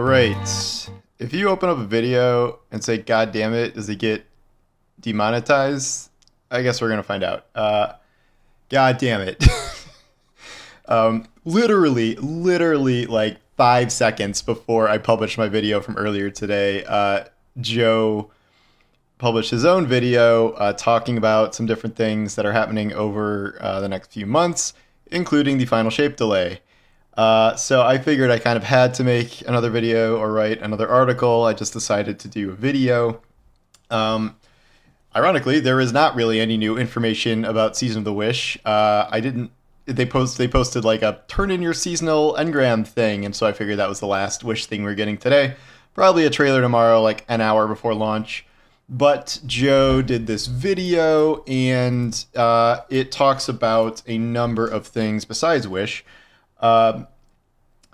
Alright, if you open up a video and say, God damn it, does it get demonetized? I guess we're going to find out. God damn it. Literally like 5 seconds before I published my video from earlier today, Joe published his own video talking about some different things that are happening over the next few months, including the final shape delay. So I figured I kind of had to make another video or write another article. I just decided to do a video. Ironically, there is not really any new information about Season of the Wish. I didn't. They posted like a turn in your seasonal engram thing, and so I figured that was the last Wish thing we're getting today. Probably a trailer tomorrow, like an hour before launch. But Joe did this video, and it talks about a number of things besides Wish.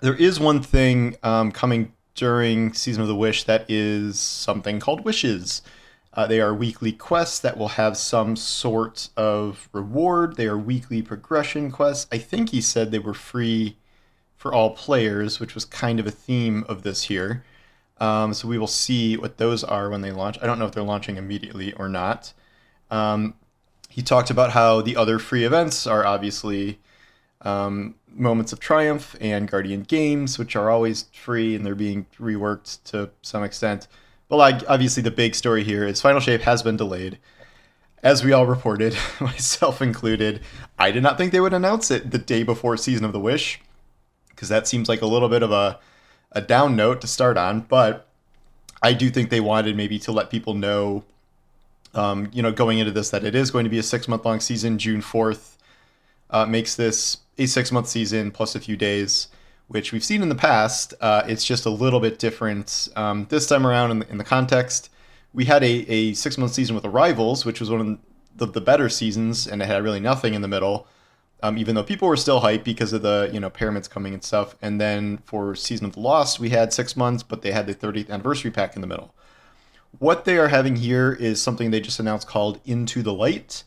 There is one thing coming during Season of the Wish that is something called Wishes. They are weekly quests that will have some sort of reward. They are weekly progression quests. I think he said they were free for all players, which was kind of a theme of this year. So we will see what those are when they launch. I don't know if they're launching immediately or not. He talked about how the other free events are obviously Moments of Triumph and Guardian Games, which are always free and they're being reworked to some extent. But like, obviously the big story here is Final Shape has been delayed. As we all reported, myself included, I did not think they would announce it the day before Season of the Wish, because that seems like a little bit of a down note to start on. But I do think they wanted maybe to let people know, going into this, that it is going to be a 6-month long season. June 4th makes this a 6-month season plus a few days, which we've seen in the past. It's just a little bit different this time around in the context. We had a 6-month season with Arrivals, which was one of the better seasons, and it had really nothing in the middle, even though people were still hyped because of the pyramids coming and stuff. And then for Season of the Lost, we had 6 months, but they had the 30th anniversary pack in the middle. What they are having here is something they just announced called Into the Light.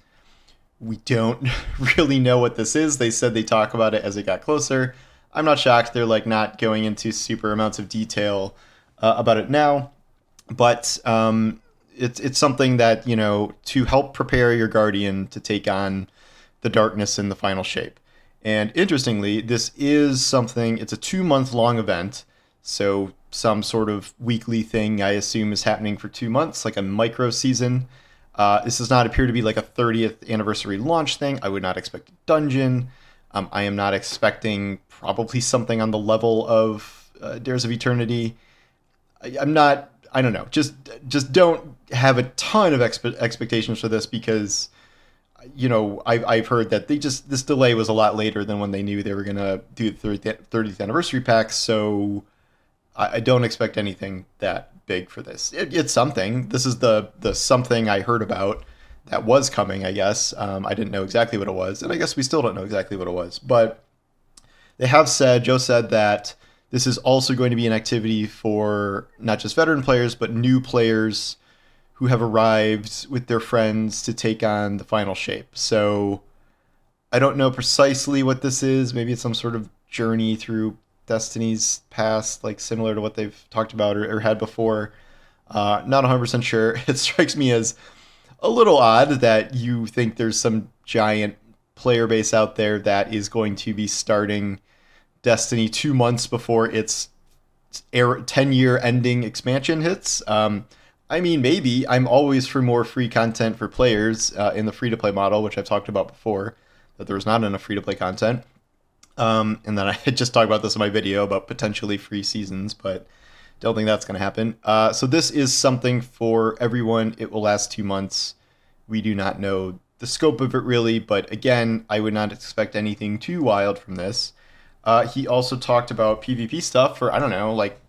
We don't really know what this is. They said they talk about it as it got closer. I'm not shocked they're like not going into super amounts of detail about it now, but it's something that to help prepare your guardian to take on the darkness in the final shape. And interestingly, this is something. It's a 2-month long event, so some sort of weekly thing I assume is happening for 2 months, like a micro season. This does not appear to be like a 30th anniversary launch thing. I would not expect a dungeon. I am not expecting probably something on the level of Dares of Eternity. I'm not. I don't know. Just don't have a ton of expectations for this because, I've heard that this delay was a lot later than when they knew they were gonna do the 30th anniversary pack. So I don't expect anything that big for this. It's something. This is the something I heard about that was coming, I guess. I didn't know exactly what it was, and I guess we still don't know exactly what it was. But they have said, Joe said that this is also going to be an activity for not just veteran players, but new players who have arrived with their friends to take on the final shape. So I don't know precisely what this is. Maybe it's some sort of journey through Destiny's past, like similar to what they've talked about or had before. Not 100% sure. It strikes me as a little odd that you think there's some giant player base out there that is going to be starting Destiny 2 months before its 10-year ending expansion hits. I mean, maybe. I'm always for more free content for players in the free-to-play model, which I've talked about before, that there was not enough free-to-play content. And then I had just talked about this in my video about potentially free seasons, but don't think that's going to happen. So this is something for everyone. It will last 2 months. We do not know the scope of it really, but again, I would not expect anything too wild from this. He also talked about PvP stuff for, I don't know, like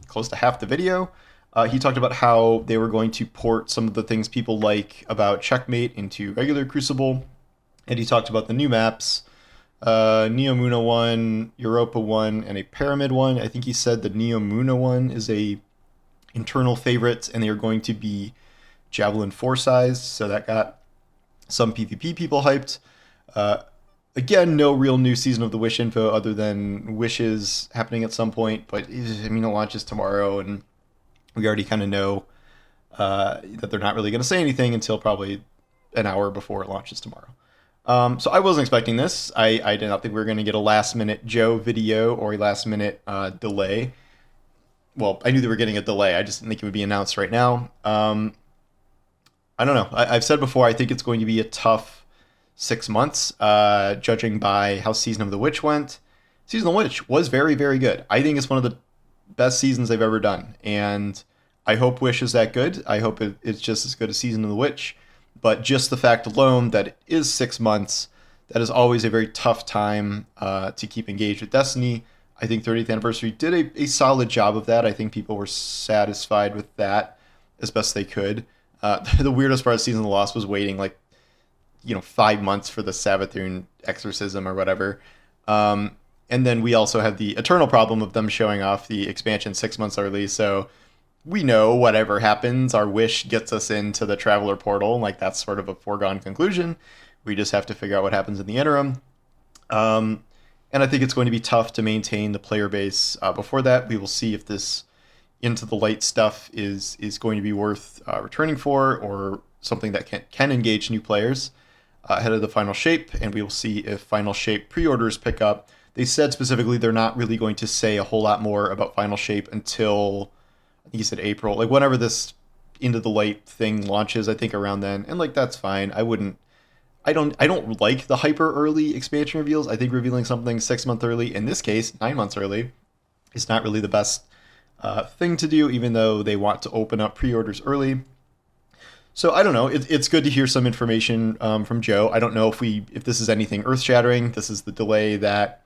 close to half the video. He talked about how they were going to port some of the things people like about Checkmate into regular Crucible. And he talked about the new maps, Neomuna 1, Europa 1, and a Pyramid 1. I think he said the Neomuna 1 is a internal favorite, and they are going to be Javelin 4 sized, so that got some PvP people hyped. Again, no real new Season of the Wish info other than wishes happening at some point. But I mean, it launches tomorrow, and we already kind of know that they're not really going to say anything until probably an hour before it launches tomorrow. So I wasn't expecting this. I did not think we were going to get a last minute Joe video or a last minute delay. Well, I knew they were getting a delay. I just didn't think it would be announced right now. I don't know. I've said before, I think it's going to be a tough 6 months, judging by how Season of the Witch went. Season of the Witch was very, very good. I think it's one of the best seasons they've ever done. And I hope Wish is that good. I hope it's just as good as Season of the Witch. But just the fact alone that it is 6 months, that is always a very tough time to keep engaged with Destiny. I think 30th Anniversary did a solid job of that. I think people were satisfied with that as best they could. The weirdest part of Season of the Lost was waiting 5 months for the Savathun exorcism or whatever. And then we also have the eternal problem of them showing off the expansion 6 months early. So we know whatever happens, our wish gets us into the Traveler portal. Like, that's sort of a foregone conclusion. We just have to figure out what happens in the interim. And I think it's going to be tough to maintain the player base before that. We will see if this Into the Light stuff is going to be worth returning for, or something that can engage new players ahead of the Final Shape, and we will see if Final Shape pre-orders pick up. They said specifically they're not really going to say a whole lot more about Final Shape until, I think he said April, like whenever this Into the Light thing launches, I think around then, and that's fine. I don't like the hyper early expansion reveals. I think revealing something 6 months early, in this case 9 months early, is not really the best thing to do, even though they want to open up pre-orders early. So I don't know. It's good to hear some information from Joe. I don't know if this is anything earth-shattering. This is the delay that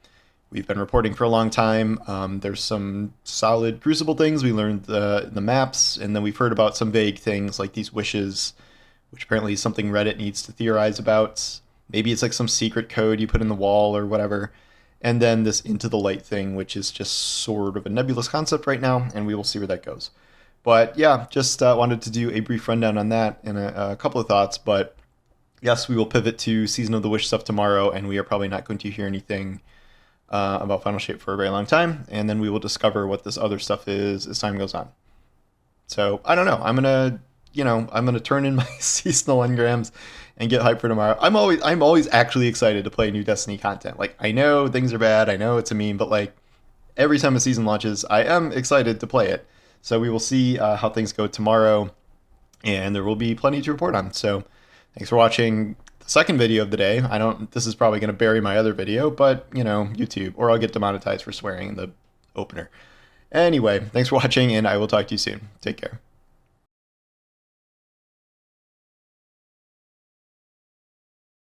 we've been reporting for a long time. There's some solid Crucible things. We learned the maps, and then we've heard about some vague things like these wishes, which apparently is something Reddit needs to theorize about. Maybe it's like some secret code you put in the wall or whatever. And then this Into the Light thing, which is just sort of a nebulous concept right now, and we will see where that goes. But yeah, just wanted to do a brief rundown on that and a couple of thoughts. But yes, we will pivot to Season of the Wish stuff tomorrow, and we are probably not going to hear anything about Final Shape for a very long time. And then we will discover what this other stuff is as time goes on. So I don't know. I'm gonna turn in my seasonal engrams and get hyped for tomorrow. I'm always actually excited to play new Destiny content. Like, I know things are bad, I know it's a meme, but every time a season launches, I am excited to play it. So we will see how things go tomorrow, and there will be plenty to report on. So thanks for watching the second video of the day. This is probably going to bury my other video, but YouTube, or I'll get demonetized for swearing in the opener. Anyway, thanks for watching, and I will talk to you soon. Take care.